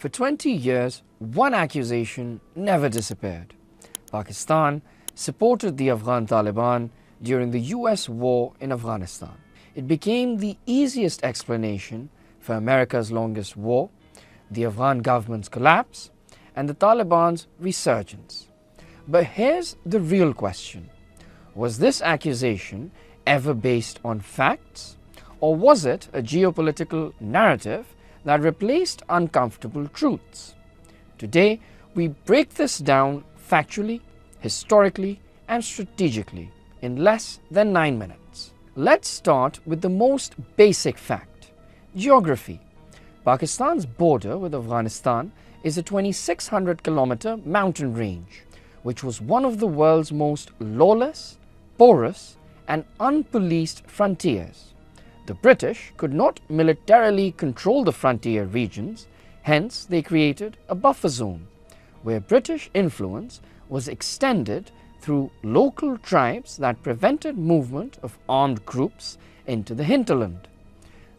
For 20 years, one accusation never disappeared. Pakistan supported the Afghan Taliban during the US war in Afghanistan. It became the easiest explanation for America's longest war, the Afghan government's collapse, and the Taliban's resurgence. But here's the real question. Was this accusation ever based on facts, or was it a geopolitical narrative that replaced uncomfortable truths? Today, we break this down factually, historically, and strategically in less than 9 minutes. Let's start with the most basic fact: geography. Pakistan's border with Afghanistan is a 2,600-kilometer mountain range, which was one of the world's most lawless, porous, and unpoliced frontiers. The British could not militarily control the frontier regions, hence they created a buffer zone, where British influence was extended through local tribes that prevented movement of armed groups into the hinterland.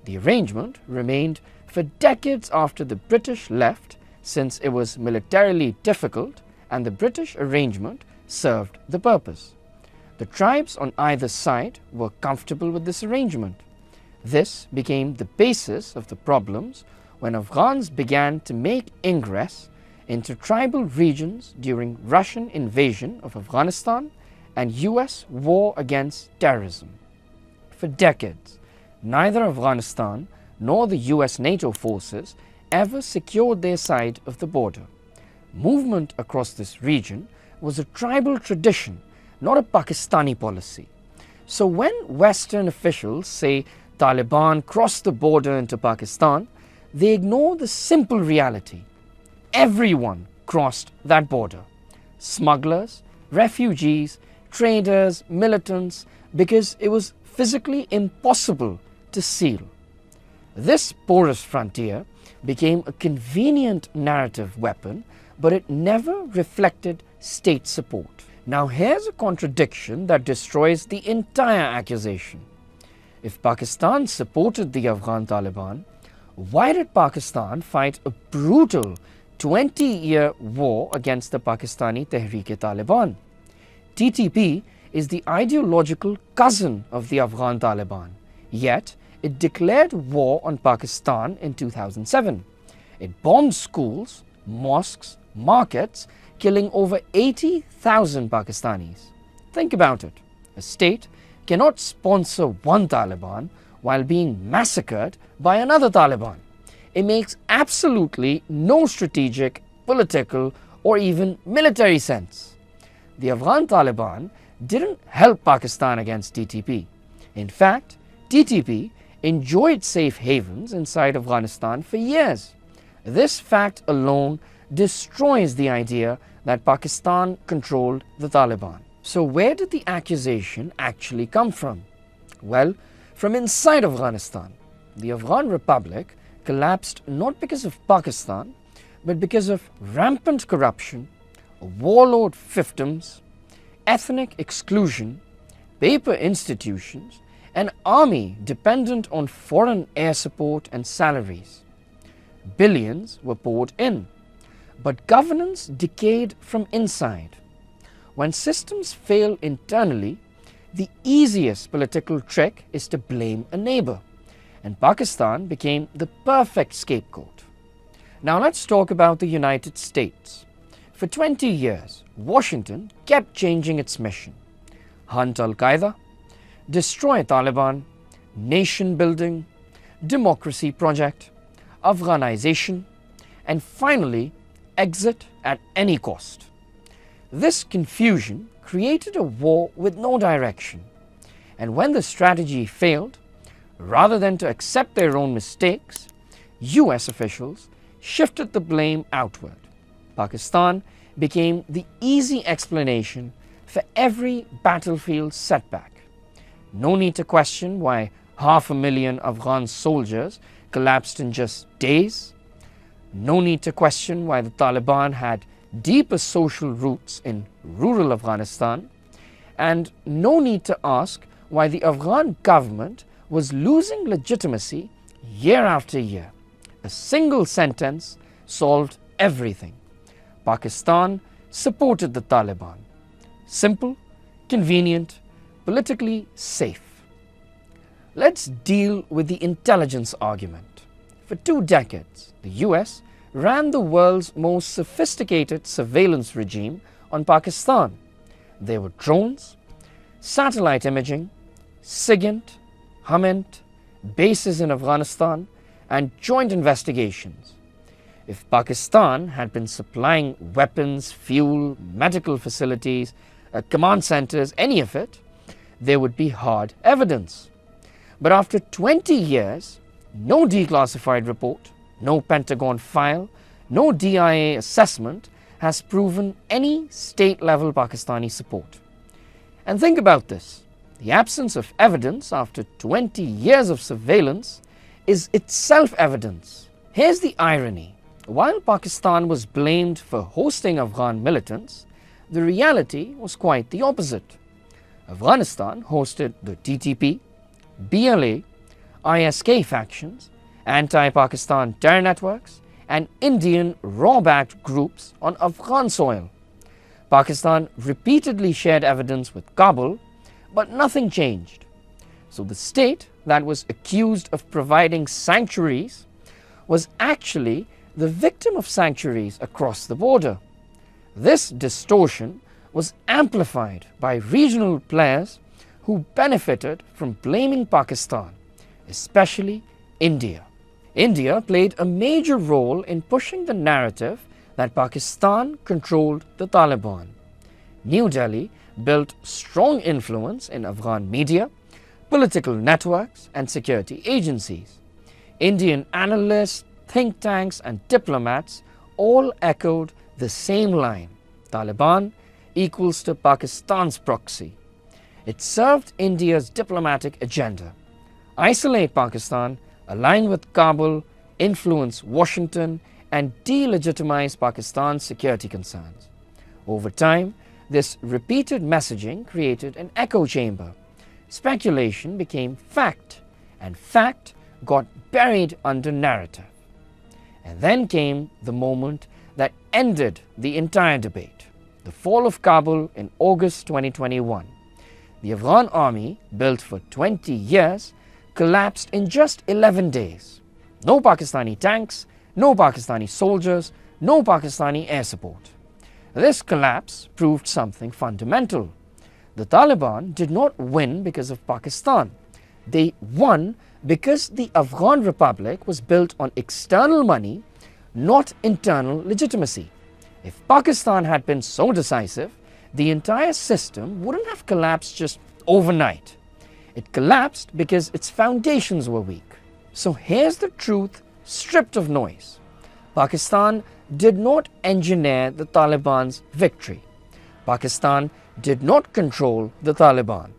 The arrangement remained for decades after the British left, since it was militarily difficult and the British arrangement served the purpose. The tribes on either side were comfortable with this arrangement. This became the basis of the problems when Afghans began to make ingress into tribal regions during Russian invasion of Afghanistan and US war against terrorism. For decades, neither Afghanistan nor the US NATO forces ever secured their side of the border. Movement across this region was a tribal tradition, not a Pakistani policy. So when Western officials say Taliban crossed the border into Pakistan, they ignore the simple reality. Everyone crossed that border: smugglers, refugees, traders, militants, because it was physically impossible to seal. This porous frontier became a convenient narrative weapon, but it never reflected state support. Now here's a contradiction that destroys the entire accusation. If Pakistan supported the Afghan Taliban, why did Pakistan fight a brutal 20-year war against the Pakistani Tehreek-e-Taliban? TTP is the ideological cousin of the Afghan Taliban, yet it declared war on Pakistan in 2007. It bombed schools, mosques, markets, killing over 80,000 Pakistanis. Think about it. A state cannot sponsor one Taliban while being massacred by another Taliban. It makes absolutely no strategic, political, or even military sense. The Afghan Taliban didn't help Pakistan against TTP. In fact, TTP enjoyed safe havens inside Afghanistan for years. This fact alone destroys the idea that Pakistan controlled the Taliban. So where did the accusation actually come from? Well, from inside Afghanistan. The Afghan Republic collapsed not because of Pakistan, but because of rampant corruption, warlord fiefdoms, ethnic exclusion, paper institutions, an army dependent on foreign air support and salaries. Billions were poured in, but governance decayed from inside. When systems fail internally, the easiest political trick is to blame a neighbor, and Pakistan became the perfect scapegoat. Now let's talk about the United States. For 20 years, Washington kept changing its mission: hunt Al-Qaeda, destroy Taliban, nation building, democracy project, Afghanization, and finally exit at any cost. This confusion created a war with no direction, and when the strategy failed, rather than to accept their own mistakes, US officials shifted the blame outward. Pakistan became the easy explanation for every battlefield setback. No need to question why 500,000 Afghan soldiers collapsed in just days. No need to question why the Taliban had deeper social roots in rural Afghanistan. And no need to ask why the Afghan government was losing legitimacy year after year. A single sentence solved everything. Pakistan supported the Taliban. Simple, convenient, politically safe. Let's deal with the intelligence argument. For 2 decades, the US ran the world's most sophisticated surveillance regime on Pakistan. There were drones, satellite imaging, SIGINT, HUMINT, bases in Afghanistan, and joint investigations. If Pakistan had been supplying weapons, fuel, medical facilities, command centers, any of it, there would be hard evidence. But after 20 years, no declassified report, no Pentagon file, no DIA assessment has proven any state-level Pakistani support. And think about this. The absence of evidence after 20 years of surveillance is itself evidence. Here's the irony. While Pakistan was blamed for hosting Afghan militants, the reality was quite the opposite. Afghanistan hosted the TTP, BLA, ISK factions, anti-Pakistan terror networks, and Indian raw-backed groups on Afghan soil. Pakistan repeatedly shared evidence with Kabul, but nothing changed. So the state that was accused of providing sanctuaries was actually the victim of sanctuaries across the border. This distortion was amplified by regional players who benefited from blaming Pakistan, especially India. India played a major role in pushing the narrative that Pakistan controlled the Taliban. New Delhi built strong influence in Afghan media, political networks, and security agencies. Indian analysts, think tanks, and diplomats all echoed the same line: Taliban equals to Pakistan's proxy. It served India's diplomatic agenda: isolate Pakistan, align with Kabul, influence Washington, and delegitimize Pakistan's security concerns. Over time, this repeated messaging created an echo chamber. Speculation became fact, and fact got buried under narrative. And then came the moment that ended the entire debate: the fall of Kabul in August 2021. The Afghan army, built for 20 years, collapsed in just 11 days. No Pakistani tanks, no Pakistani soldiers, no Pakistani air support. This collapse proved something fundamental. The Taliban did not win because of Pakistan. They won because the Afghan Republic was built on external money, not internal legitimacy. If Pakistan had been so decisive, the entire system wouldn't have collapsed just overnight. It collapsed because its foundations were weak. So here's the truth stripped of noise. Pakistan did not engineer the Taliban's victory. Pakistan did not control the Taliban.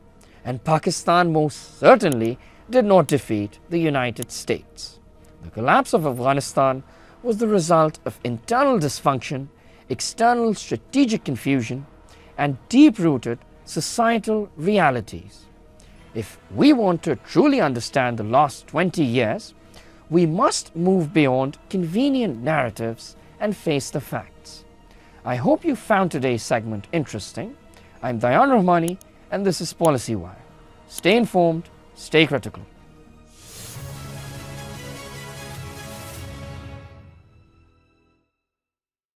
And Pakistan most certainly did not defeat the United States. The collapse of Afghanistan was the result of internal dysfunction, external strategic confusion, and deep-rooted societal realities. If we want to truly understand the last 20 years, we must move beyond convenient narratives and face the facts. I hope you found today's segment interesting. I'm Dayan Rahmani, and this is Policy Wire. Stay informed, stay critical.